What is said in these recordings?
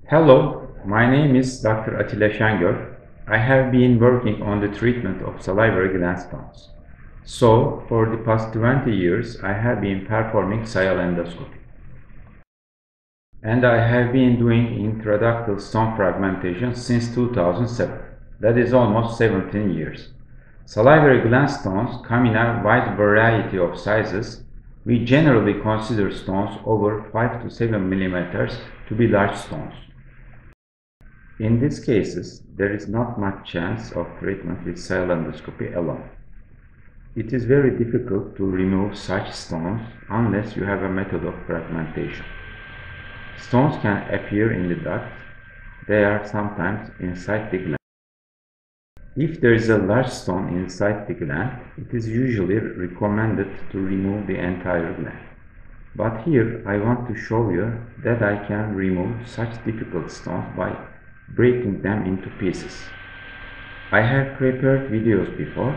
Hello, my name is Dr. Atilla Şengör. I have been working on the treatment of salivary gland stones. So, for the past 20 years, I have been performing sialendoscopy. And I have been doing intraductal stone fragmentation since 2007. That is almost 17 years. Salivary gland stones come in a wide variety of sizes. We generally consider stones over 5 to 7 millimeters to be large stones. In these cases, there is not much chance of treatment with sialendoscopy alone. It is very difficult to remove such stones unless you have a method of fragmentation. Stones can appear in the duct. They are sometimes inside the gland. If there is a large stone inside the gland, it is usually recommended to remove the entire gland. But here I want to show you that I can remove such difficult stones by breaking them into pieces. I have prepared videos before.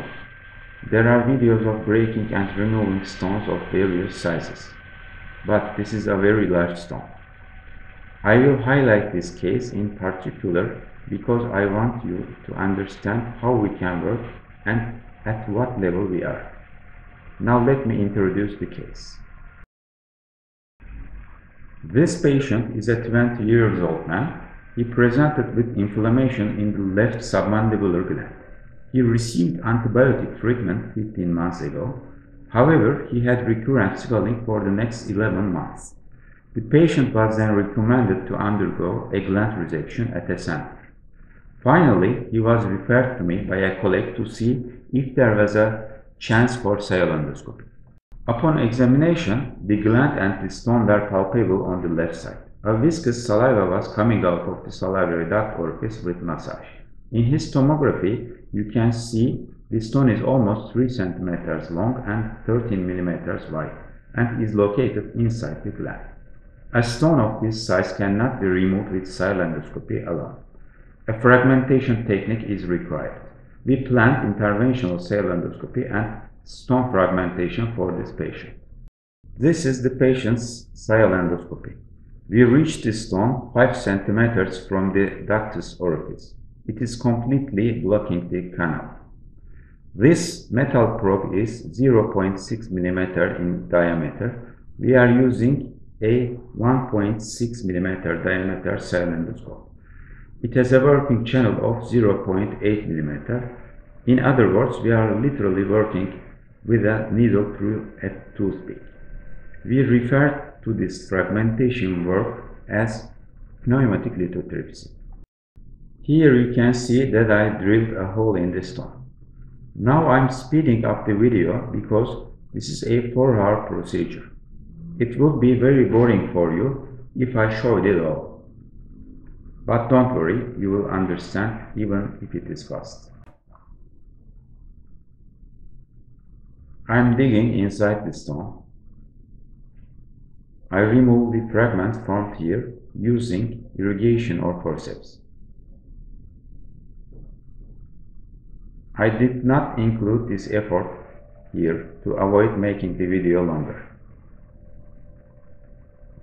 There are videos of breaking and removing stones of various sizes, but this is a very large stone. I will highlight this case in particular because I want you to understand how we can work and at what level we are. Now let me introduce the case. This patient is a 20-year-old man. He presented with inflammation in the left submandibular gland. He received antibiotic treatment 15 months ago. However, he had recurrent swelling for the next 11 months. The patient was then recommended to undergo a gland resection at a center. Finally, he was referred to me by a colleague to see if there was a chance for sialendoscopy. Upon examination, the gland and the stone were palpable on the left side. A viscous saliva was coming out of the salivary duct orifice with massage. In his tomography, you can see the stone is almost 3 cm long and 13 mm wide and is located inside the gland. A stone of this size cannot be removed with sialendoscopy alone. A fragmentation technique is required. We planned interventional sialendoscopy and stone fragmentation for this patient. This is the patient's sialendoscopy. We reached the stone 5 cm from the ductus orifice. It is completely blocking the canal. This metal probe is 0.6 mm in diameter. We are using a 1.6 mm diameter sialendoscope. It has a working channel of 0.8 mm. In other words, we are literally working with a needle through a toothpick. We refer to this fragmentation work as pneumatic lithotripsy. Here you can see that I drilled a hole in the stone. Now I'm speeding up the video because this is a 4-hour procedure. It would be very boring for you if I showed it all. But don't worry, you will understand even if it is fast. I'm digging inside the stone. I remove the fragment formed here using irrigation or forceps. I did not include this effort here to avoid making the video longer.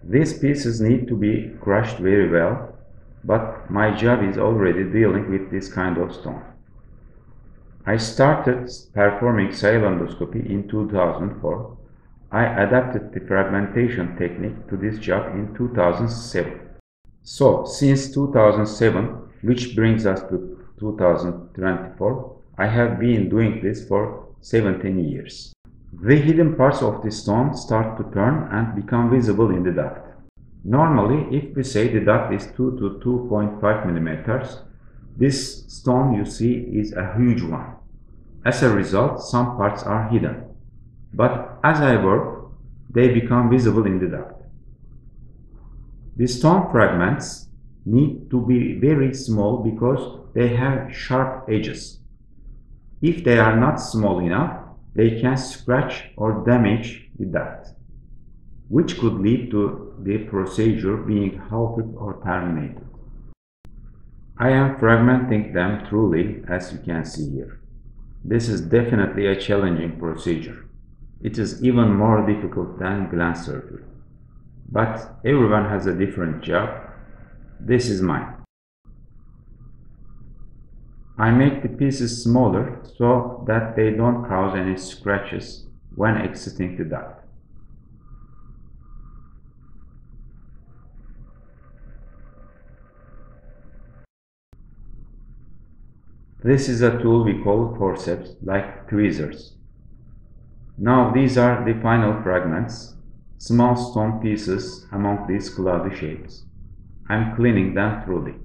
These pieces need to be crushed very well, but my job is already dealing with this kind of stone. I started performing sialendoscopy in 2004. I adapted the fragmentation technique to this job in 2007. So, since 2007, which brings us to 2024, I have been doing this for 17 years. The hidden parts of the stone start to turn and become visible in the duct. Normally, if we say the duct is 2 to 2.5 mm, this stone you see is a huge one. As a result, some parts are hidden. But as I work, they become visible in the duct. The stone fragments need to be very small because they have sharp edges. If they are not small enough, they can scratch or damage the duct, which could lead to the procedure being halted or terminated. I am fragmenting them thoroughly, as you can see here. This is definitely a challenging procedure. It is even more difficult than gland surgery. But everyone has a different job. This is mine. I make the pieces smaller so that they don't cause any scratches when exiting the duct. This is a tool we call forceps, like tweezers. Now these are the final fragments, small stone pieces among these cloudy shapes. I'm cleaning them thoroughly.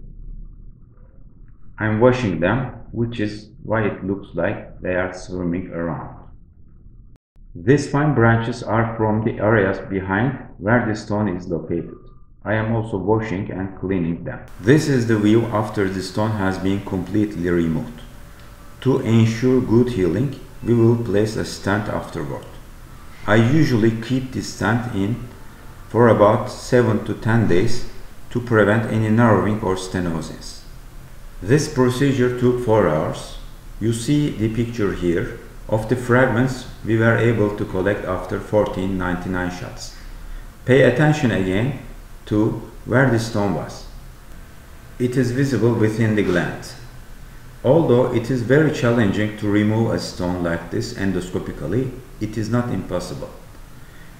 I'm washing them, which is why it looks like they are swimming around. These fine branches are from the areas behind where the stone is located. I am also washing and cleaning them. This is the view after the stone has been completely removed. To ensure good healing, we will place a stent afterward. I usually keep the stent in for about 7 to 10 days to prevent any narrowing or stenosis. This procedure took 4 hours. You see the picture here of the fragments we were able to collect after 1499 shots. Pay attention again to where the stone was. It is visible within the gland. Although it is very challenging to remove a stone like this endoscopically, it is not impossible.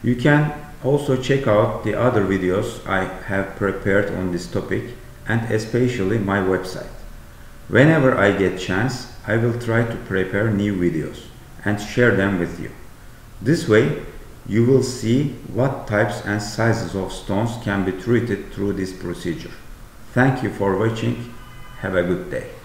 You can also check out the other videos I have prepared on this topic and especially my website. Whenever I get chance, I will try to prepare new videos and share them with you. This way, you will see what types and sizes of stones can be treated through this procedure. Thank you for watching. Have a good day.